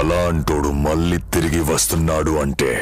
అలాంటోడు మళ్ళీ తిరిగి వస్తున్నాడు అంటే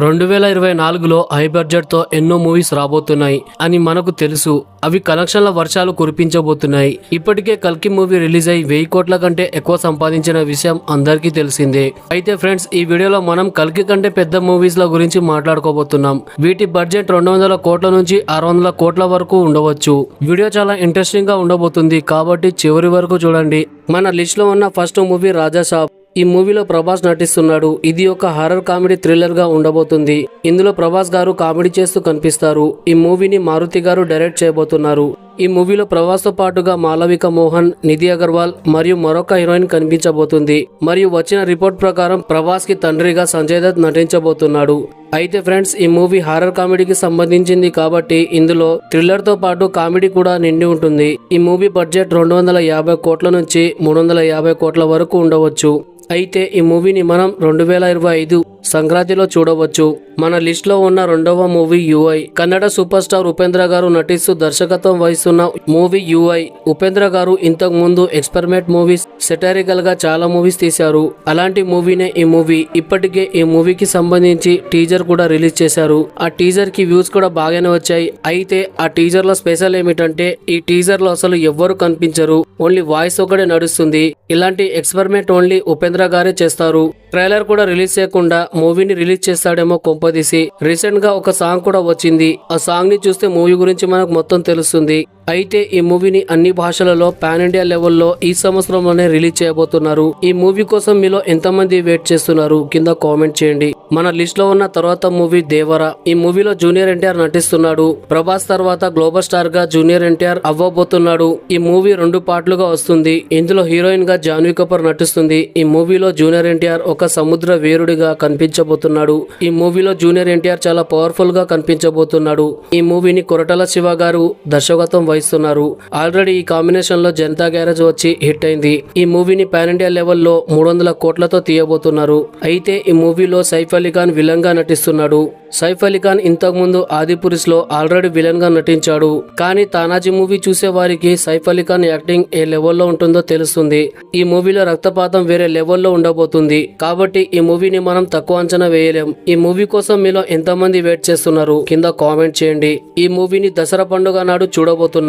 2024లో హై బడ్జెట్ తో ఎన్నో మూవీస్ రాబోతున్నాయి అని మనకు తెలుసు. అవి కలెక్షన్ల వర్షాలు కురిపించబోతున్నాయి. ఇప్పటికే కల్కి మూవీ రిలీజ్ అయి 1000 కోట్ల కంటే ఎక్కువ సంపాదించిన విషయం అందరికీ తెలిసిందే. అయితే ఫ్రెండ్స్, ఈ వీడియోలో మనం కల్కి కంటే పెద్ద మూవీస్ ల గురించి మాట్లాడుకోబోతున్నాం. వీటి బడ్జెట్ 200 కోట్ల నుంచి 600 కోట్ల వరకు ఉండవచ్చు. వీడియో చాలా ఇంట్రెస్టింగ్ గా ఉండబోతుంది కాబట్టి చివరి వరకు చూడండి. మన లిస్ట్ లో ఉన్న ఫస్ట్ మూవీ రాజాసాబ్. ఈ మూవీలో ప్రభాస్ నటిస్తున్నాడు. ఇది ఒక హారర్ కామెడీ థ్రిల్లర్ గా ఉండబోతుంది. ఇందులో ప్రభాస్ గారు కామెడీ చేస్తూ కనిపిస్తారు. ఈ మూవీని మారుతి గారు డైరెక్ట్ చేయబోతున్నారు. ఈ మూవీలో ప్రభాస్ తో పాటుగా మాలవిక మోహన్, నిధి అగర్వాల్ మరియు మరొక హీరోయిన్ కనిపించబోతుంది. మరియు వచ్చిన రిపోర్ట్ ప్రకారం ప్రభాస్ కి తండ్రిగా సంజయ్ దత్ నటించబోతున్నాడు. అయితే ఫ్రెండ్స్, ఈ మూవీ హారర్ కామెడీకి సంబంధించింది కాబట్టి ఇందులో థ్రిల్లర్ తో పాటు కామెడీ కూడా నిండి ఉంటుంది. ఈ మూవీ బడ్జెట్ 250 కోట్ల నుంచి 350 కోట్ల వరకు ఉండవచ్చు. అయితే ఈ మూవీని మనం 2025 సంక్రాంతిలో చూడవచ్చు. మన లిస్ట్ లో ఉన్న రెండవ movie UI. Kannada super star Upendra గారు నటిస్తూ దర్శకత్వం వహిస్తున్న మూవీ యుఐ. ఉపేంద్ర గారు ఇంతకు ముందు ఎక్స్పెరిమెంట్ మూవీస్, సెటారికల్ గా చాలా మూవీస్ తీశారు. అలాంటి మూవీనే ఈ మూవీ. ఇప్పటికే ఈ మూవీకి సంబంధించి టీజర్ కూడా రిలీజ్ చేశారు. ఆ టీజర్ కి వ్యూస్ కూడా బాగానే వచ్చాయి. అయితే ఆ టీజర్ లో స్పెషల్ ఏమిటంటే ఈ టీజర్ లో అసలు ఎవ్వరు కనిపించరు, ఓన్లీ వాయిస్ ఒకటే నడుస్తుంది. ఇలాంటి ఎక్స్పెరిమెంట్ ఓన్లీ ఉపేంద్ర గారే చేస్తారు. ట్రైలర్ కూడా రిలీజ్ చేయకుండా మూవీని రిలీజ్ చేస్తాడేమో కొంపదీసి. రీసెంట్ గా ఒక సాంగ్ కూడా వచ్చింది. ఆ సాంగ్ ని చూస్తే మూవీ గురించి మనకు మొత్తం తెలుస్తుంది. అయితే ఈ మూవీని అన్ని భాషలలో పాన్ ఇండియా లెవెల్లో ఈ సంవత్సరంలోనే రిలీజ్ చేయబోతున్నారు. ఈ మూవీ కోసం మీలో ఎంతమంది వెయిట్ చేస్తున్నారు కింద కామెంట్ చేయండి. మన లిస్ట్ లో ఉన్న తర్వాత మూవీ దేవరా. ఈ మూవీలో జూనియర్ ఎన్టీఆర్ నటిస్తున్నాడు. ప్రభాస్ తర్వాత గ్లోబల్ స్టార్ గా జూనియర్ ఎన్టీఆర్ అవ్వబోతున్నాడు. ఈ మూవీ 2 పార్ట్లుగా వస్తుంది. ఇందులో హీరోయిన్ గా జాన్వీ కపూర్ నటిస్తుంది. ఈ మూవీలో జూనియర్ ఎన్టీఆర్ ఒక సముద్ర వీరుడిగా కనిపించబోతున్నాడు. ఈ మూవీలో జూనియర్ ఎన్టీఆర్ చాలా పవర్ఫుల్ గా కనిపించబోతున్నాడు. ఈ మూవీని కొరటాల శివ గారు దర్శకత్వం వహిస్తున్నారు. ఆల్రెడీ ఈ కాంబినేషన్ లో జనతా గ్యారేజ్ వచ్చి హిట్ అయింది. ఈ మూవీని పాన్ ఇండియా లెవెల్లో 300 కోట్లతో తీయబోతున్నారు. అయితే ఈ మూవీలో సైఫ్ అలీ ఖాన్ విలన్ గా నటిస్తున్నాడు. సైఫ్ అలీ ఖాన్ ఇంతకు ముందు ఆదిపురుష్ లో ఆల్రెడీ విలన్ గా నటించాడు. కానీ తానాజీ మూవీ చూసే వారికి సైఫ్ అలీ ఖాన్ యాక్టింగ్ ఏ లెవెల్లో ఉంటుందో తెలుస్తుంది. ఈ మూవీలో రక్తపాతం వేరే లెవెల్లో ఉండబోతుంది. కాబట్టి ఈ మూవీని మనం తక్కువ అంచనా వేయలేం. ఈ మూవీ కోసం మీలో ఎంతమంది వెయిట్ చేస్తున్నారు కింద కామెంట్ చేయండి. ఈ మూవీని దసరా పండుగ నాడు చూడబోతున్నాం.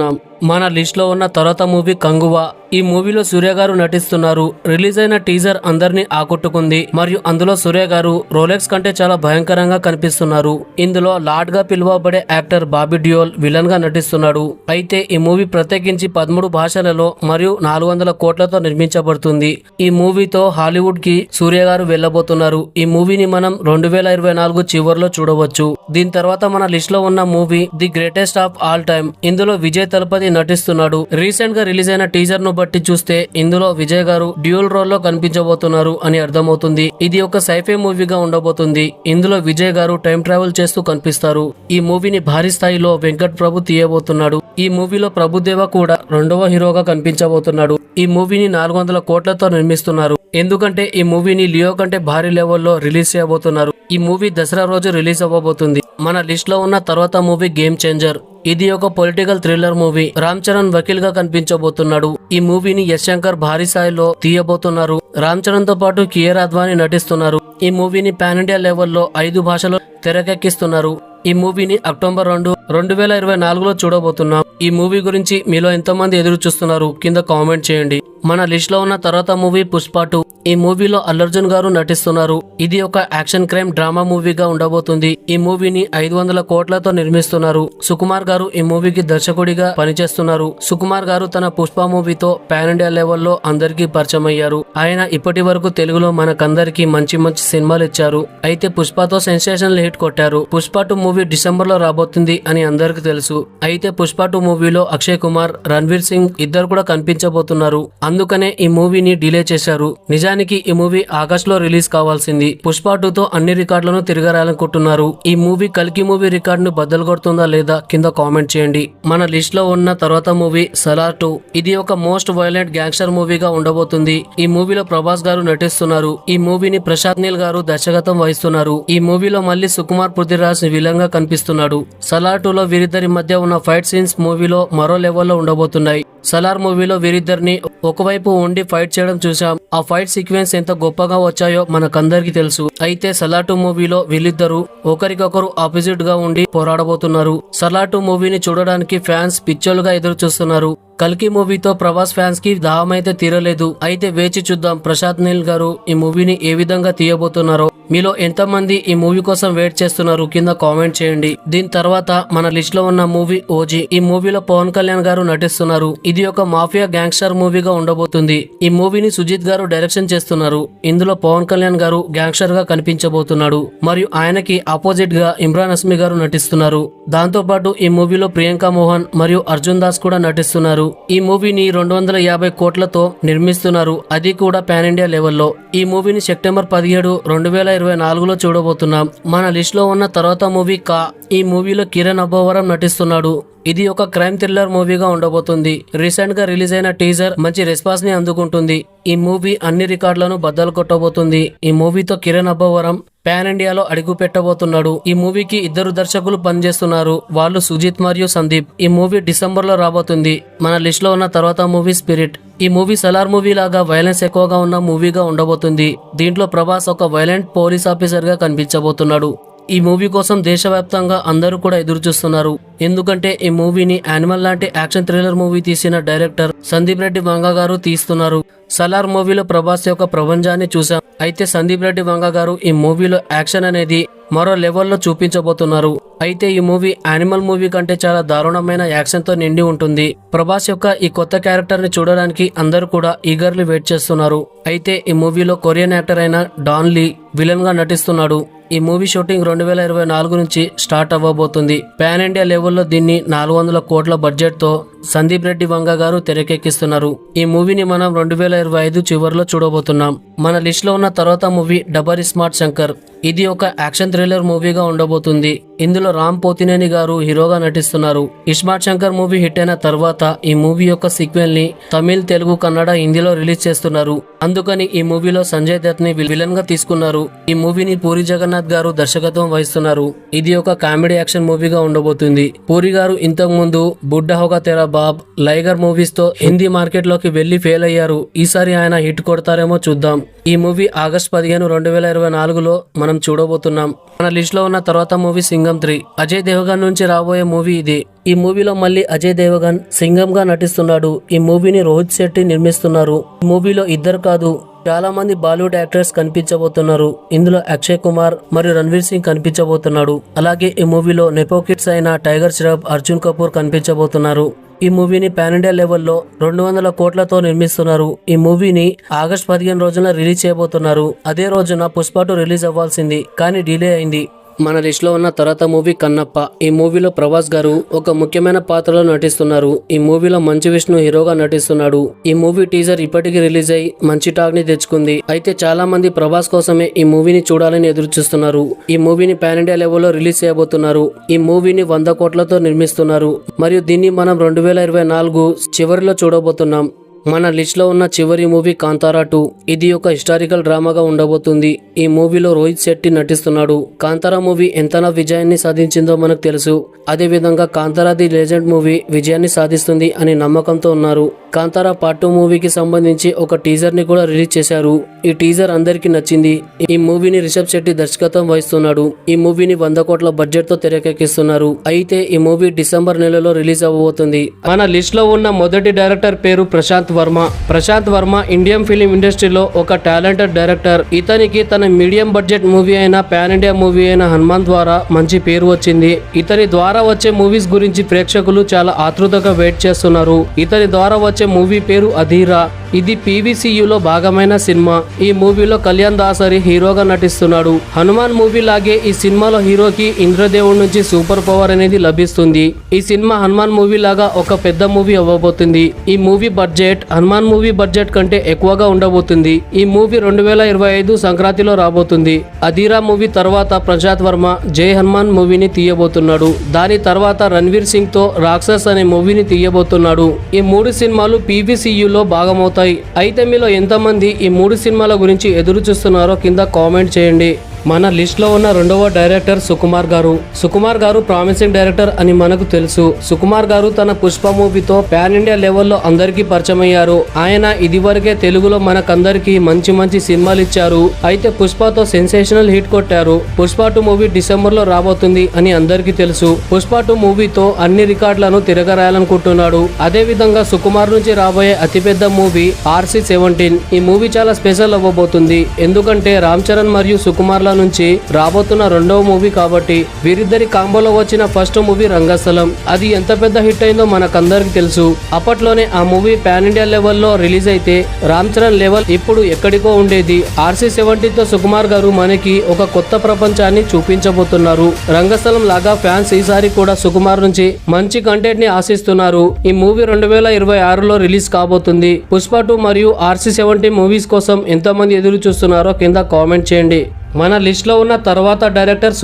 మన లిస్ట్ లో ఉన్న తర్వాత మూవీ కంగువా. ఈ మూవీలో సూర్య గారు నటిస్తున్నారు. రిలీజ్ అయిన టీజర్ అందరినీ ఆకట్టుకుంది. మరియు అందులో సూర్య గారు రోలెక్స్ కంటే చాలా భయంకరంగా కనిపిస్తున్నారు. ఇందులో లార్డ్ గా పిలువబడే యాక్టర్ బాబీ డియోల్ విలన్ గా నటిస్తున్నాడు. అయితే ఈ మూవీ ప్రత్యేకించి 13 భాషలలో మరియు 400 కోట్లతో నిర్మించబడుతుంది. ఈ మూవీతో హాలీవుడ్ కి సూర్య గారు వెళ్లబోతున్నారు. ఈ మూవీని మనం 2024 చివరిలో చూడవచ్చు. దీని తర్వాత మన లిస్ట్ లో ఉన్న movie the greatest of all time. ఇందులో విజయ్ తలపతి నటిస్తున్నాడు. రీసెంట్ గా రిలీజ్ అయిన టీజర్ ను బట్టి చూస్తే ఇందులో విజయ్ గారు డ్యూయల్ రోల్ లో కనిపించబోతున్నారు అని అర్థమవుతుంది. ఇది ఒక సైఫై మూవీగా ఉండబోతుంది. ఇందులో విజయ్ గారు టైం ట్రావెల్ చేస్తూ కనిపిస్తారు. ఈ మూవీని భారీ స్థాయిలో వెంకట్ ప్రభు తీయబోతున్నాడు. ఈ మూవీలో ప్రభుదేవ కూడా రెండవ హీరోగా కనిపించబోతున్నాడు. ఈ మూవీని 400 కోట్లతో నిర్మిస్తున్నారు. ఎందుకంటే ఈ మూవీని లియో కంటే భారీ లెవెల్లో రిలీజ్ చేయబోతున్నారు. ఈ మూవీ దసరా రోజు రిలీజ్ అవ్వబోతుంది. మన లిస్ట్ లో ఉన్న తర్వాత మూవీ గేమ్ చేంజర్. ఇది ఒక political thriller movie. Ram Charan Vakeel గా కనిపించబోతున్నాడు. ఈ మూవీని యశ్ శంకర్ భారీ స్థాయిలో తీయబోతున్నారు. రామ్ చరణ్ తో పాటు కియారా అద్వానీ నటిస్తున్నారు. ఈ మూవీని పాన్ ఇండియా లెవెల్లో 5 భాషలో తెరకెక్కిస్తున్నారు. ఈ మూవీని అక్టోబర్ 2, 2024లో చూడబోతున్నాం. ఈ మూవీ గురించి మీలో ఎంతమంది ఎదురు చూస్తున్నారు కింద కామెంట్ చేయండి. మన లిస్ట్ లో ఉన్న తర్వాత మూవీ పుష్ప 2. ఈ మూవీలో అల్లు అర్జున్ గారు నటిస్తున్నారు. ఇది ఒక యాక్షన్ క్రైమ్ డ్రామా మూవీగా ఉండబోతుంది. ఈ మూవీని 500 కోట్లతో నిర్మిస్తున్నారు. సుకుమార్ గారు ఈ మూవీకి దర్శకుడిగా పనిచేస్తున్నారు. సుకుమార్ గారు తన పుష్ప మూవీతో పాన్ ఇండియా లెవెల్లో అందరికీ పరిచయం అయ్యారు. ఆయన ఇప్పటి వరకు తెలుగులో మనకందరికి మంచి సినిమాలు ఇచ్చారు. అయితే పుష్పతో సెన్సేషనల్ హిట్ కొట్టారు. పుష్ప 2 మూవీ డిసెంబర్ లో రాబోతుంది అని అందరికి తెలుసు. అయితే పుష్ప 2 మూవీలో అక్షయ్ కుమార్, రణ్వీర్ సింగ్ ఇద్దరు కూడా కనిపించబోతున్నారు. అందుకనే ఈ మూవీని డిలే చేశారు. నిజానికి ఈ మూవీ ఆగస్ట్ లో రిలీజ్ కావాల్సింది. పుష్ప 2తో అన్ని రికార్డులను తిరగరాలనుకుంటున్నారు. ఈ మూవీ కల్కి మూవీ రికార్డును బద్దలు కొడుతుందా లేదా కింద కామెంట్ చేయండి. మన లిస్ట్ లో ఉన్న తర్వాత మూవీ సలార్ 2. ఇది ఒక మోస్ట్ వైలెంట్ గ్యాంగ్స్టర్ మూవీగా ఉండబోతుంది. ఈ మూవీలో ప్రభాస్ గారు నటిస్తున్నారు. ఈ మూవీని ప్రశాంత్ నీల్ గారు దర్శకత్వం వహిస్తున్నారు. ఈ మూవీలో మళ్ళీ సుకుమార్ పృథ్వీరాజ్ విలన్ గా కనిపిస్తున్నాడు. సలార్ 2లో వీరిద్దరి మధ్య ఉన్న ఫైట్ సీన్స్ మూవీలో మరో లెవెల్లో ఉండబోతున్నాయి. సలార్ మూవీలో వీరిద్దరిని ఒకవైపు ఉండి ఫైట్ చేయడం చూసాం. ఆ ఫైట్ సీక్వెన్స్ ఎంత గొప్పగా వచ్చాయో మనకందరికీ తెలుసు. అయితే సలార్ 2 మూవీలో వీళ్ళిద్దరూ ఒకరికొకరు ఆపోజిట్ గా ఉండి పోరాడబోతున్నారు. సలార్ 2 మూవీని చూడడానికి ఫ్యాన్స్ పిచ్చోలుగా ఎదురు చూస్తున్నారు. కల్కి మూవీతో ప్రభాస్ ఫ్యాన్స్ కి దాహం అయితే తీరలేదు. అయితే వేచి చూద్దాం ప్రశాంత్ నీల్ గారు ఈ మూవీని ఏ విధంగా తీయబోతున్నారో. మీలో ఎంతమంది ఈ మూవీ కోసం వెయిట్ చేస్తున్నారు కింద కామెంట్ చేయండి. దీని తర్వాత మన లిస్ట్ లో ఉన్న మూవీ ఓజీ. ఈ మూవీలో పవన్ కళ్యాణ్ గారు నటిస్తున్నారు. ఇది ఒక మాఫియా గ్యాంగ్స్టర్ మూవీగా ఉండబోతుంది. ఈ మూవీని సుజిత్ గారు డైరెక్షన్ చేస్తున్నారు. ఇందులో పవన్ కళ్యాణ్ గారు గ్యాంగ్స్టర్ గా కనిపించబోతున్నాడు మరియు ఆయనకి ఆపోజిట్ గా ఇమ్రాన్ హస్మి గారు నటిస్తున్నారు. దాంతో పాటు ఈ మూవీలో ప్రియాంక మోహన్ మరియు అర్జున్ దాస్ కూడా నటిస్తున్నారు. ఈ మూవీని 250 కోట్లతో నిర్మిస్తున్నారు. అది కూడా పాన్ ఇండియా లెవెల్లో. ఈ మూవీని సెప్టెంబర్ 17, 2024లో చూడబోతున్నాం. మన లిస్ట్ లో ఉన్న తర్వాత మూవీ కా. ఈ మూవీలో కిరణ్ అబ్బవరం నటిస్తున్నాడు. ఇది ఒక క్రైమ్ థ్రిల్లర్ మూవీగా ఉండబోతుంది. రీసెంట్ గా రిలీజ్ అయిన టీజర్ మంచి రెస్పాన్స్ ని అందుకుంటుంది. ఈ మూవీ అన్ని రికార్డులను బద్దలు కొట్టబోతుంది. ఈ మూవీతో కిరణ్ అబ్బవరం పాన్ ఇండియాలో అడుగు పెట్టబోతున్నాడు. ఈ మూవీకి 2 దర్శకులు పనిచేస్తున్నారు. వాళ్ళు సుజిత్ మరియు సందీప్. ఈ మూవీ డిసెంబర్ లో రాబోతుంది. మన లిస్ట్ లో ఉన్న తర్వాత మూవీ స్పిరిట్. ఈ మూవీ సలార్ మూవీ లాగా వైలెన్స్ ఎక్కువగా ఉన్న మూవీగా ఉండబోతుంది. దీంట్లో ప్రభాస్ ఒక వైలెంట్ పోలీస్ ఆఫీసర్ గా కనిపించబోతున్నాడు. ఈ మూవీ కోసం దేశవ్యాప్తంగా అందరూ కూడా ఎదురు చూస్తున్నారు. ఎందుకంటే ఈ మూవీని యానిమల్ లాంటి యాక్షన్ థ్రిల్లర్ మూవీ తీసిన డైరెక్టర్ సందీప్ రెడ్డి వంగ గారు తీస్తున్నారు. సలార్ మూవీలో ప్రభాస్ యొక్క ప్రపంచాన్ని చూసాం. అయితే సందీప్ రెడ్డి వంగ గారు ఈ మూవీలో యాక్షన్ అనేది మరో లెవెల్లో చూపించబోతున్నారు. అయితే ఈ మూవీ యానిమల్ మూవీ కంటే చాలా దారుణమైన యాక్షన్ తో నిండి ఉంటుంది. ప్రభాస్ యొక్క ఈ కొత్త క్యారెక్టర్ ని చూడడానికి అందరూ కూడా ఈగర్లీ వెయిట్ చేస్తున్నారు. అయితే ఈ మూవీలో కొరియన్ యాక్టర్ అయిన డాన్ లీ విలన్ గా నటిస్తున్నాడు. ఈ మూవీ షూటింగ్ 2024 నుంచి స్టార్ట్ అవ్వబోతుంది. పాన్ ఇండియా లెవెల్లో దీన్ని 400 కోట్ల బడ్జెట్ తో సందీప్ రెడ్డి వంగ గారు తెరకెక్కిస్తున్నారు. ఈ మూవీని మనం 2025 చివరిలో చూడబోతున్నాం. మన లిస్ట్ లో ఉన్న తర్వాత మూవీ డబర్ స్మార్ట్ శంకర్. ఇది ఒక యాక్షన్ థ్రిల్లర్ మూవీగా ఉండబోతుంది. ఇందులో రామ్ పోతినేని గారు హీరోగా నటిస్తున్నారు. ఇస్మార్ట్ శంకర్ మూవీ హిట్ అయిన తర్వాత ఈ మూవీ యొక్క సీక్వెల్ ని తమిళ్, తెలుగు, కన్నడ, హిందీలో రిలీజ్ చేస్తున్నారు. అందుకని ఈ మూవీలో సంజయ్ దత్ ని విలన్ గా తీసుకున్నారు. ఈ మూవీని పూరి జగన్నాథ్ గారు దర్శకత్వం వహిస్తున్నారు. ఇది ఒక కామెడీ యాక్షన్ మూవీగా ఉండబోతుంది. పూరి గారు ఇంతకు ముందు బుడ్డా హోగా తెరా బాబ్, లైగర్ మూవీస్ తో హిందీ మార్కెట్ లోకి వెళ్లి ఫెయిల్ అయ్యారు. ఈసారి ఆయన హిట్ కొడతారేమో చూద్దాం. ఈ మూవీ ఆగస్ట్ 15, 2024లో మనం చూడబోతున్నాం. మన లిస్ట్ లో ఉన్న తర్వాత మూవీ సింగం 3. అజయ్ దేవగన్ నుంచి రాబోయే మూవీ ఇది. ఈ మూవీలో మళ్ళీ అజయ్ దేవగన్ సింగం గా నటిస్తున్నాడు. ఈ మూవీని రోహిత్ శెట్టి నిర్మిస్తున్నారు. ఈ మూవీలో 2 కాదు చాలా మంది బాలీవుడ్ యాక్టర్స్ కనిపించబోతున్నారు. ఇందులో అక్షయ్ కుమార్ మరియు రణ్వీర్ సింగ్ కనిపించబోతున్నాడు. అలాగే ఈ మూవీలో నెపో కిడ్స్ అయిన టైగర్ ష్రాఫ్, అర్జున్ కపూర్ కనిపించబోతున్నారు. ఈ మూవీని పాన్ ఇండియా లెవెల్లో 200 కోట్లతో నిర్మిస్తున్నారు. ఈ మూవీని ఆగస్ట్ 15 రోజున రిలీజ్ చేయబోతున్నారు. అదే రోజున పుష్ప 2 రిలీజ్ అవ్వాల్సింది కానీ డిలే అయింది. మన లిస్ట్ లో ఉన్న తర్వాత మూవీ కన్నప్ప. ఈ మూవీలో ప్రభాస్ గారు ఒక ముఖ్యమైన పాత్రలో నటిస్తున్నారు. ఈ మూవీలో మంచు విష్ణు హీరోగా నటిస్తున్నాడు. ఈ మూవీ టీజర్ ఇప్పటికీ రిలీజ్ అయి మంచి టాక్ ని తెచ్చుకుంది. అయితే చాలా మంది ప్రభాస్ కోసమే ఈ మూవీని చూడాలని ఎదురు చూస్తున్నారు. ఈ మూవీని పాన్ ఇండియా లెవెల్లో రిలీజ్ చేయబోతున్నారు. ఈ మూవీని 100 కోట్లతో నిర్మిస్తున్నారు మరియు దీన్ని మనం 2024 చివరిలో చూడబోతున్నాం. మన లిస్ట్ లో ఉన్న చివరి మూవీ కాంతారా 2. ఇది ఒక హిస్టారికల్ డ్రామాగా ఉండబోతుంది. ఈ మూవీలో రోహిత్ శెట్టి నటిస్తున్నాడు. కాంతారా మూవీ ఎంతనా విజయాన్ని సాధించిందో మనకు తెలుసు. అదే విధంగా కాంతారా ది లెజెండ్ మూవీ విజయాన్ని సాధిస్తుంది అని నమ్మకంతో ఉన్నారు. కాంతారా పార్ట్ 2 మూవీకి సంబంధించి ఒక టీజర్ ని కూడా రిలీజ్ చేశారు. ఈ టీజర్ అందరికి నచ్చింది. ఈ మూవీని రిషబ్ శెట్టి దర్శకత్వం వహిస్తున్నాడు. ఈ మూవీని 100 కోట్ల బడ్జెట్ తో తెరకెక్కిస్తున్నారు. అయితే ఈ మూవీ డిసెంబర్ నెలలో రిలీజ్ అవ్వబోతుంది. మన లిస్ట్ లో ఉన్న మొదటి డైరెక్టర్ పేరు ప్రశాంత్ వర్మ. ప్రశాంత్ వర్మ ఇండియన్ ఫిలిం ఇండస్ట్రీలో ఒక టాలెంటెడ్ డైరెక్టర్. ఇతనికి తన మీడియం బడ్జెట్ మూవీ అయిన పాన్ ఇండియా మూవీ అయిన హనుమాన్ ద్వారా మంచి పేరు వచ్చింది. ఇతని ద్వారా వచ్చే మూవీస్ గురించి ప్రేక్షకులు చాలా ఆతృతగా వెయిట్ చేస్తున్నారు. ఇతని ద్వారా వచ్చే మూవీ పేరు అధీరా. ఇది పీవీసీయూలో భాగమైన సినిమా. ఈ మూవీలో కళ్యాణ్ దాసరి హీరోగా నటిస్తున్నాడు. హనుమాన్ మూవీ లాగే ఈ సినిమాలో హీరోకి ఇంద్రదేవుడి నుంచి సూపర్ పవర్ అనేది లభిస్తుంది. ఈ సినిమా హనుమాన్ మూవీ లాగా ఒక పెద్ద మూవీ అవ్వబోతుంది. ఈ movie budget Hanuman movie budget కంటే ఎక్కువగా ఉండబోతుంది. ఈ మూవీ 2025 సంక్రాంతిలో రాబోతుంది. అధీరా మూవీ తర్వాత ప్రశాంత్ వర్మ జై హనుమాన్ మూవీని తీయబోతున్నాడు. దాని తర్వాత రణ్వీర్ సింగ్ తో రాక్షస్ అనే మూవీని తీయబోతున్నాడు. ఈ 3 సినిమాలు పీవీసీయూలో భాగమవుతాయి. అయితే మీలో ఎంతమంది ఈ 3 సినిమాల గురించి ఎదురు చూస్తున్నారో కింద కామెంట్ చేయండి. మన లిస్ట్ లో ఉన్న రెండవ డైరెక్టర్ సుకుమార్ గారు ప్రామిసింగ్ డైరెక్టర్ అని మనకు తెలుసు. సుకుమార్ గారు తన పుష్ప మూవీతో పాన్ ఇండియా లెవెల్లో అందరికీ పరిచయం అయ్యారు. ఆయన ఇదివరకే తెలుగులో మనకందరికి మంచి మంచి సినిమాలు ఇచ్చారు. అయితే పుష్పతో సెన్సేషనల్ హిట్ కొట్టారు. పుష్ప 2 మూవీ డిసెంబర్ లో రాబోతుంది అని అందరికీ తెలుసు. పుష్ప 2 మూవీతో అన్ని రికార్డులను తిరగరాయాలనుకుంటున్నాడు. అదే విధంగా సుకుమార్ నుంచి రాబోయే అతిపెద్ద మూవీ RC-17. ఈ మూవీ చాలా స్పెషల్ అవ్వబోతుంది. ఎందుకంటే రామ్ చరణ్ మరియు సుకుమార్ల నుంచి రాబోతున్న రెండవ మూవీ కాబట్టి. వీరిద్దరి కాంబోలో వచ్చిన ఫస్ట్ మూవీ రంగస్థలం. అది ఎంత పెద్ద హిట్ అయిందో మనకందరికి తెలుసు. అప్పట్లోనే ఆ మూవీ పాన్ ఇండియా లెవెల్లో రిలీజ్ అయితే రామ్ చరణ్ లెవెల్ ఇప్పుడు ఎక్కడికో ఉండేది. RC-17 తో సుకుమార్ గారు మనకి ఒక కొత్త ప్రపంచాన్ని చూపించబోతున్నారు. రంగస్థలం లాగా ఫ్యాన్స్ ఈసారి కూడా సుకుమార్ నుంచి మంచి కంటెంట్ ని ఆశిస్తున్నారు. ఈ మూవీ 2026లో రిలీజ్ కాబోతుంది. పుష్ప 2 మరియు RC-17 మూవీస్ కోసం ఎంతమంది ఎదురు చూస్తున్నారో కింద కామెంట్ చేయండి. మన లిస్ట్ లో ఉన్న తర్వాత డైరెక్టర్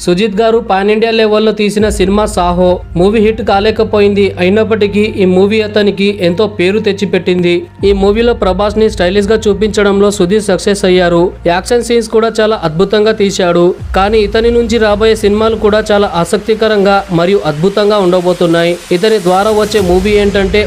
సుజిత్ గారు పాన్ ఇండియా లెవెల్లో తీసిన సినిమా సాహో మూవీ హిట్ కాలేకపోయింది. అయినప్పటికీ ఈ మూవీ అతనికి ఎంతో పేరు తెచ్చిపెట్టింది. ఈ మూవీలో ప్రభాస్ ని స్టైలిష్ గా చూపించడంలో సుజిత్ సక్సెస్ అయ్యారు. యాక్షన్ సీన్స్ కూడా చాలా అద్భుతంగా తీశాడు. కానీ ఇతని నుంచి రాబోయే సినిమాలు కూడా చాలా ఆసక్తికరంగా మరియు అద్భుతంగా ఉండబోతున్నాయి. ఇతని ద్వారా వచ్చే మూవీ ఏంటంటే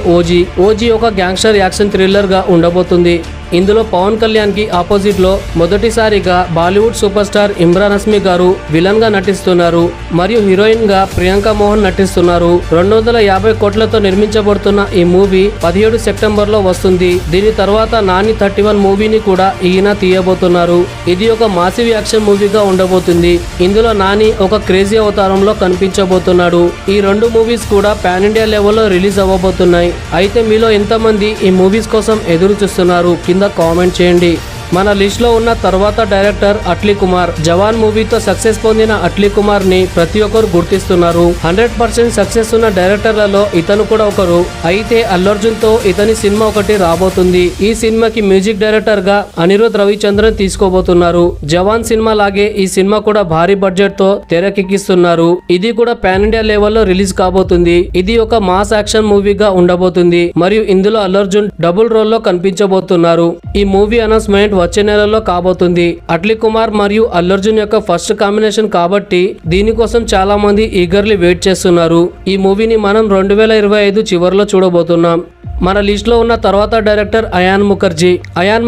ఓజీ ఒక గ్యాంగ్స్టర్ యాక్షన్ థ్రిల్లర్ గా ఉండబోతుంది. ఇందులో పవన్ కళ్యాణ్ కి ఆపోజిట్ లో మొదటిసారిగా బాలీవుడ్ సూపర్ స్టార్ ఇమ్రాన్ హస్మీ గారు విలన్ గా నటిస్తున్నారు. మరియు హీరోయిన్ గా ప్రియాంక మోహన్ నటిస్తున్నారు. 250 కోట్లతో నిర్మించబడుతున్న ఈ మూవీ 17 సెప్టెంబర్ లో వస్తుంది. దీని తర్వాత నాని 31 మూవీని కూడా ఈయన తీయబోతున్నారు. ఇది ఒక మాసివ్ యాక్షన్ మూవీగా ఉండబోతుంది. ఇందులో నాని ఒక క్రేజీ అవతారంలో కనిపించబోతున్నాడు. ఈ 2 మూవీస్ కూడా పాన్ ఇండియా లెవెల్లో రిలీజ్ అవ్వబోతున్నాయి. అయితే మీలో ఎంతమంది ఈ మూవీస్ కోసం ఎదురు చూస్తున్నారు కింద కామెంట్ చేయండి. మన లిస్ట్ లో ఉన్న తర్వాత డైరెక్టర్ అట్లీ కుమార్. జవాన్ మూవీతో సక్సెస్ పొందిన అట్లీ కుమార్ ని ప్రతి ఒక్కరు గుర్తిస్తున్నారు. 100% సక్సెస్ ఉన్న డైరెక్టర్లలో ఇతను కూడా ఒకరు. అయితే అల్లు అర్జున్ తో ఇతని సినిమా ఒకటి రాబోతుంది. ఈ సినిమాకి మ్యూజిక్ డైరెక్టర్ గా అనిరుద్ రవిచంద్రన్ తీసుకోబోతున్నారు. జవాన్ సినిమా లాగే ఈ సినిమా కూడా భారీ బడ్జెట్ తో తెరకెక్కిస్తున్నారు. ఇది కూడా పాన్ ఇండియా లెవెల్లో రిలీజ్ కాబోతుంది. ఇది ఒక మాస్ యాక్షన్ మూవీగా ఉండబోతుంది. మరియు ఇందులో అల్లు అర్జున్ డబుల్ రోల్ లో కనిపించబోతున్నారు. ఈ మూవీ అనౌన్స్మెంట్ వచ్చే నెలలో కాబోతుంది. అట్లీ కుమార్ మరియు అల్లు అర్జున్ యొక్క ఫస్ట్ కాంబినేషన్ కాబట్టి దీనికోసం చాలా మంది ఈగర్లీ వెయిట్ చేస్తున్నారు. ఈ మూవీని మనం 2025 చివరిలో చూడబోతున్నాం. మన లిస్ట్ లో ఉన్న తర్వాత డైరెక్టర్ అయాన్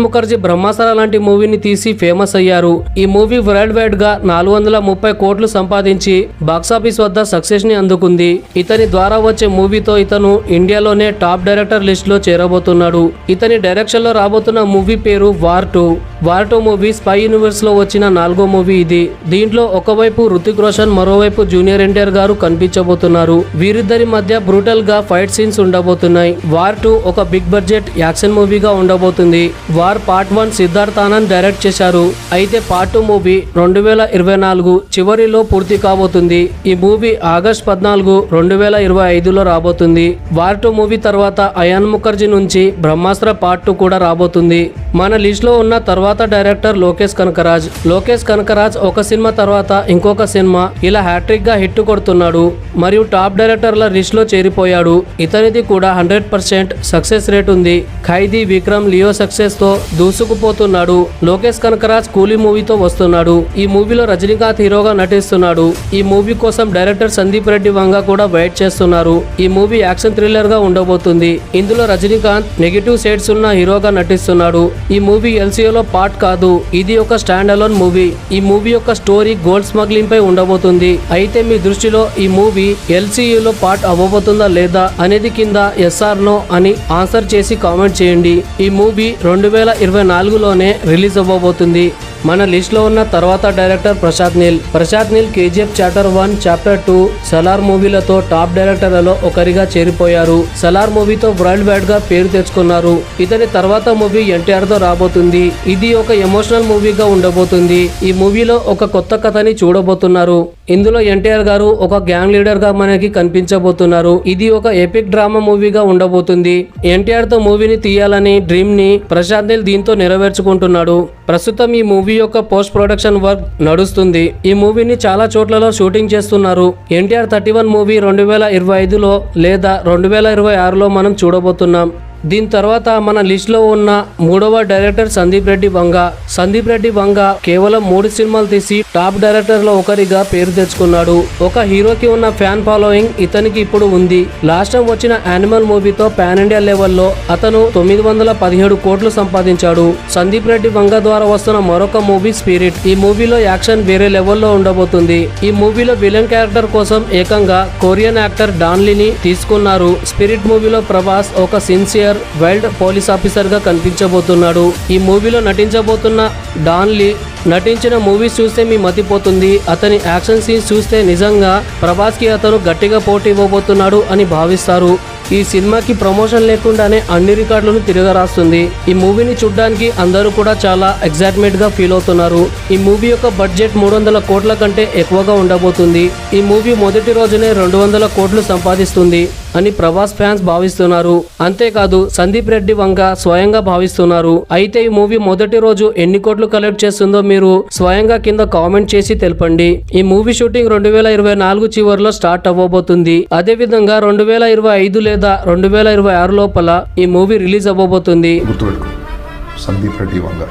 ముఖర్జీ బ్రహ్మాస్త్ర లాంటి మూవీని తీసి ఫేమస్ అయ్యారు. ఈ మూవీ వరల్డ్ వైడ్ గా 430 కోట్లు సంపాదించి బాక్సాఫీస్ వద్ద సక్సెస్ ని అందుకుంది. ఇతని ద్వారా వచ్చే మూవీతో ఇతను ఇండియాలోనే టాప్ డైరెక్టర్ లిస్ట్ లో చేరబోతున్నాడు. ఇతని డైరెక్షన్ లో రాబోతున్న మూవీ పేరు వార్ 2 మూవీ స్పై యూనివర్స్ లో వచ్చిన 4వ మూవీ ఇది. దీంట్లో ఒకవైపు రుతిక్ రోషన్, మరోవైపు జూనియర్ ఎన్టీఆర్ గారు కనిపించబోతున్నారు. వీరిద్దరి మధ్య బ్రూటల్ గా ఫైట్ సీన్స్ ఉండబోతున్నాయి. వార్ 2 ఒక బిగ్ బడ్జెట్ యాక్షన్ మూవీగా ఉండబోతుంది. War part 1 Siddharth Anand direct చేశారు. అయితే పార్ట్ 2 మూవీ 2024 చివరిలో పూర్తి కాబోతుంది. ఈ మూవీ ఆగస్ట్ 14, 2025లో రాబోతుంది. వార్ 2 మూవీ తర్వాత అయాన్ ముఖర్జీ నుంచి బ్రహ్మాస్త్ర పార్ట్ 2 కూడా రాబోతుంది. మన లిస్ట్ లో ఉన్న తర్వాత డైరెక్టర్ లోకేష్ కనకరాజ్ ఒక సినిమా తర్వాత ఇంకొక సినిమా ఇలా హ్యాట్రిక్ గా హిట్ కొడుతున్నాడు. మరియు టాప్ డైరెక్టర్ల లిస్ట్ లో చేరిపోయాడు. ఇతనిది కూడా 100% సక్సెస్ రేట్ ఉంది. ఖైదీ, విక్రమ్, లియో సక్సెస్ తో దూసుకుపోతున్నాడు. లోకేష్ కనకరాజ్ కూలీ మూవీతో వస్తున్నాడు. ఈ మూవీలో రజనీకాంత్ హీరోగా నటిస్తున్నాడు. ఈ మూవీ కోసం డైరెక్టర్ సందీప్ రెడ్డి వంగ కూడా వెయిట్ చేస్తున్నారు. ఈ మూవీ యాక్షన్ థ్రిల్లర్ గా ఉండబోతుంది. ఇందులో రజనీకాంత్ నెగిటివ్ షేడ్స్ ఉన్న హీరోగా నటిస్తున్నాడు. ఈ మూవీ ఎల్సీఓలో పార్ట్ కాదు. ఇది ఒక స్టాండ్ అలోన్ మూవీ. ఈ మూవీ యొక్క స్టోరీ గోల్డ్ స్మగ్లింగ్ పై ఉండబోతుంది. అయితే మీ దృష్టిలో ఈ మూవీ ఎల్సీయూలో పార్ట్ అవ్వబోతుందా లేదా అనేది కింద ఎస్ఆర్ నో అని ఆన్సర్ చేసి కామెంట్ చేయండి. ఈ మూవీ 2024లోనే రిలీజ్ అవ్వబోతుంది. మన లిస్ట్ లో ఉన్న తర్వాత director Prashanth Neel KGF chapter 1, chapter 2, Salaar మూవీలతో టాప్ డైరెక్టర్లలో ఒకరిగా చేరిపోయారు. సలార్ మూవీతో వరల్డ్ వైడ్ గా పేరు తెచ్చుకున్నారు. ఇతని తర్వాత మూవీ ఎన్టీఆర్ తో రాబోతుంది. ఇది ఒక ఎమోషనల్ మూవీగా ఉండబోతుంది. ఈ మూవీలో ఒక కొత్త కథని చూడబోతున్నారు. ఇందులో ఎన్టీఆర్ గారు ఒక గ్యాంగ్ లీడర్ గా మనకి కనిపించబోతున్నారు. ఇది ఒక ఎపిక్ డ్రామా మూవీగా ఉండబోతుంది. ఎన్టీఆర్ తో మూవీని తీయాలని డ్రీమ్ ని ప్రశాంత్ నీల్ దీంతో నెరవేర్చుకుంటున్నాడు. ప్రస్తుతం ఈ మూవీ యొక్క పోస్ట్ ప్రొడక్షన్ వర్క్ నడుస్తుంది. ఈ మూవీని చాలా చోట్లలో షూటింగ్ చేస్తున్నారు. ఎన్టీఆర్ 31 మూవీ 2025లో లేదా 2026లో మనం చూడబోతున్నాం. దీని తర్వాత మన లిస్ట్ లో ఉన్న మూడవ డైరెక్టర్ సందీప్ రెడ్డి వంగ. సందీప్ రెడ్డి వంగ కేవలం 3 సినిమాలు తీసి టాప్ డైరెక్టర్ లో ఒకరిగా పేరు తెచ్చుకున్నాడు. ఒక హీరోకి ఉన్న ఫ్యాన్ ఫాలోయింగ్ ఇతనికి ఇప్పుడు ఉంది. లాస్ట్ టైం వచ్చిన యానిమల్ మూవీతో పాన్ ఇండియా లెవెల్లో అతను 917 కోట్లు సంపాదించాడు. సందీప్ రెడ్డి వంగ ద్వారా వస్తున్న మరొక మూవీ స్పిరిట్. ఈ మూవీలో యాక్షన్ వేరే లెవెల్లో ఉండబోతుంది. ఈ మూవీలో విలన్ క్యారెక్టర్ కోసం ఏకంగా కొరియన్ యాక్టర్ డాన్లీని తీసుకున్నారు. స్పిరిట్ మూవీలో ప్రభాస్ ఒక సిన్సియర్ వైల్డ్ పోలీస్ ఆఫీసర్ గా కనిపించబోతున్నాడు. ఈ మూవీలో నటించబోతున్న డాన్లీ నటించిన మూవీస్ చూస్తే మీ మతిపోతుంది. అతని యాక్షన్ సీన్స్ చూస్తే నిజంగా ప్రభాస్ కి అతను గట్టిగా పోటీ ఇవ్వబోతున్నాడు అని భావిస్తారు. ఈ సినిమాకి ప్రమోషన్ లేకుండానే అన్ని రికార్డులను తిరగరాస్తుంది. ఈ మూవీని చూడ్డానికి అందరూ కూడా చాలా ఎక్సైట్మెంట్ గా ఫీల్ అవుతున్నారు. ఈ మూవీ యొక్క బడ్జెట్ 300 కోట్ల కంటే ఎక్కువగా ఉండబోతుంది. ఈ మూవీ మొదటి రోజునే 200 కోట్లు సంపాదిస్తుంది అని ప్రభాస్ ఫ్యాన్స్ భావిస్తున్నారు. అంతేకాదు సందీప్ రెడ్డి వంగ స్వయంగా భావిస్తున్నారు. అయితే ఈ మూవీ మొదటి రోజు ఎన్ని కోట్లు కలెక్ట్ చేస్తుందో మీరు స్వయంగా కింద కామెంట్ చేసి తెలపండి. ఈ మూవీ షూటింగ్ 2024 చివరిలో స్టార్ట్ అవ్వబోతుంది. అదే విధంగా 2025 లేదా 2026 లోపల ఈ మూవీ రిలీజ్ అవ్వబోతుంది. సందీప్ రెడ్డి వంగ.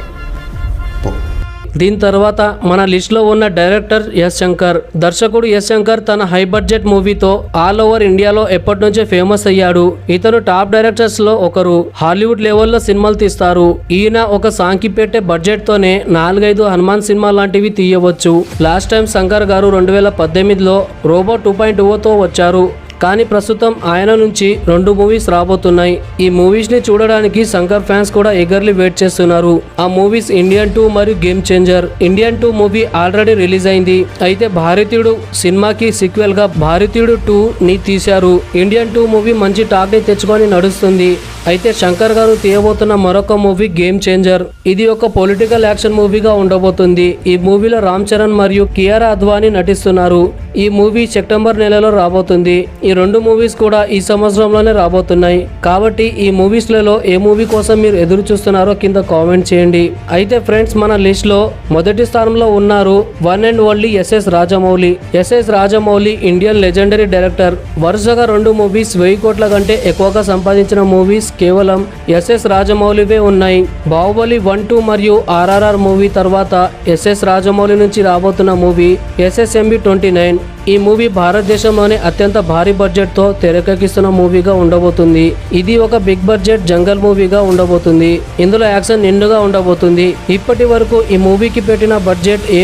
దీని తర్వాత మన లిస్ట్ లో ఉన్న డైరెక్టర్ ఎస్ శంకర్. దర్శకుడు ఎస్ శంకర్ తన హై బడ్జెట్ మూవీతో ఆల్ ఓవర్ ఇండియాలో ఎప్పటి నుంచే ఫేమస్ అయ్యాడు. ఇతను టాప్ డైరెక్టర్స్ లో ఒకరు. హాలీవుడ్ లెవెల్లో సినిమాలు తీస్తారు. ఈయన ఒక సాంకి పెట్టే బడ్జెట్ తోనే 4-5 హనుమాన్ సినిమా లాంటివి తీయవచ్చు. లాస్ట్ టైం శంకర్ గారు 2018లో రోబో 2.0తో వచ్చారు. కానీ ప్రస్తుతం ఆయన నుంచి 2 మూవీస్ రాబోతున్నాయి. ఈ మూవీస్ ని చూడడానికి శంకర్ ఫ్యాన్స్ కూడా ఎగర్లీ వెయిట్ చేస్తున్నారు. ఆ మూవీస్ ఇండియన్ 2 మరియు game changer. Indian 2 movie already release అయింది. అయితే భారతీయుడు సినిమాకి సీక్వెల్ గా భారతీయుడు 2 ని తీశారు. ఇండియన్ 2 మూవీ మంచి టాక్ ని తెచ్చుకొని నడుస్తుంది. అయితే శంకర్ గారు తీయబోతున్న మరొక మూవీ గేమ్ చేంజర్. ఇది ఒక పొలిటికల్ యాక్షన్ మూవీగా ఉండబోతుంది. ఈ మూవీలో రామ్ చరణ్ మరియు కియారా అద్వానీ నటిస్తున్నారు. ఈ మూవీ సెప్టెంబర్ నెలలో రాబోతుంది. ఈ 2 మూవీస్ కూడా ఈ సంవత్సరంలోనే రాబోతున్నాయి. కాబట్టి ఈ మూవీస్ లలో ఏ మూవీ కోసం మీరు ఎదురు చూస్తున్నారో కింద కామెంట్ చేయండి. అయితే ఫ్రెండ్స్ మన లిస్ట్ లో మొదటి స్థానంలో ఉన్నారు one and only SS Rajamouli. SS Rajamouli Indian legendary director. వరుసగా 2 మూవీస్ 1000 కోట్ల కంటే ఎక్కువగా సంపాదించిన మూవీస్ కేవలం ఎస్ఎస్ రాజమౌళివే ఉన్నాయి. బాహుబలి 1, 2 మరియు RRR మూవీ తర్వాత ఎస్ఎస్ రాజమౌళి నుంచి రాబోతున్న మూవీ SSMB 29. ఈ మూవీ భారతదేశంలోనే అత్యంత భారీ బడ్జెట్ తో తెరకెక్కిస్తున్న మూవీగా ఉండబోతుంది. ఇది ఒక బిగ్ బడ్జెట్ జంగల్ మూవీగా ఉండబోతుంది. ఇందులో యాక్షన్ నిండుగా ఉండబోతుంది. ఇప్పటి వరకు ఈ మూవీకి పెట్టిన బడ్జెట్ ఏ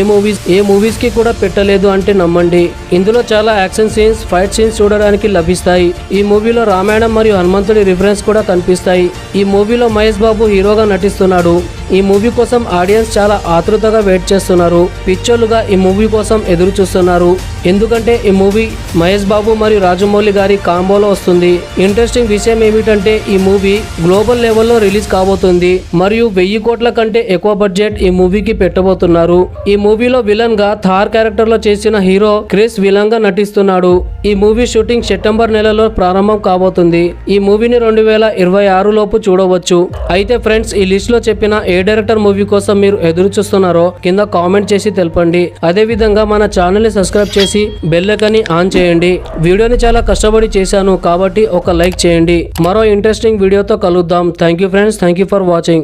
మూవీస్ కి కూడా పెట్టలేదు అంటే నమ్మండి. ఇందులో చాలా యాక్షన్ సీన్స్, ఫైట్ సీన్స్ చూడడానికి లభిస్తాయి. ఈ మూవీలో రామాయణం మరియు హనుమంతుడి రిఫరెన్స్ కూడా కనిపిస్తాయి. ఈ మూవీలో మహేష్ బాబు హీరోగా నటిస్తున్నాడు. ఈ మూవీ కోసం ఆడియన్స్ చాలా ఆతృతగా వెయిట్ చేస్తున్నారు. పిక్చర్లుగా ఈ మూవీ కోసం ఎదురు చూస్తున్నారు. ఎందుకంటే ఈ మూవీ మహేష్ బాబు మరియు రాజమౌళి గారి కాంబోలో వస్తుంది. ఇంట్రెస్టింగ్ విషయం ఏమిటంటే ఈ మూవీ గ్లోబల్ లెవెల్లో రిలీజ్ కాబోతుంది మరియు 1000 కోట్ల కంటే ఎక్కువ బడ్జెట్ ఈ మూవీకి పెట్టబోతున్నారు. ఈ మూవీలో విలన్ గా థార్ క్యారెక్టర్ లో చేసిన హీరో క్రిస్ విలన్ గా నటిస్తున్నాడు. ఈ మూవీ షూటింగ్ సెప్టెంబర్ నెలలో ప్రారంభం కాబోతుంది. ఈ మూవీని 2026 లోపు చూడవచ్చు. అయితే ఫ్రెండ్స్ ఈ లిస్ట్ లో చెప్పిన ఏ డైరెక్టర్ మూవీ కోసం మీరు ఎదురు చూస్తున్నారో కింద కామెంట్ చేసి తెలపండి. అదే విధంగా మన ఛానల్ ని సబ్స్క్రైబ్ చేసి బెల్ ఐకాన్ని ఆన్ చేయండి. వీడియోని చాలా కష్టపడి చేశాను కాబట్టి ఒక లైక్ చేయండి. మరో ఇంట్రెస్టింగ్ వీడియోతో కలుద్దాం. Thank you friends. Thank you for watching.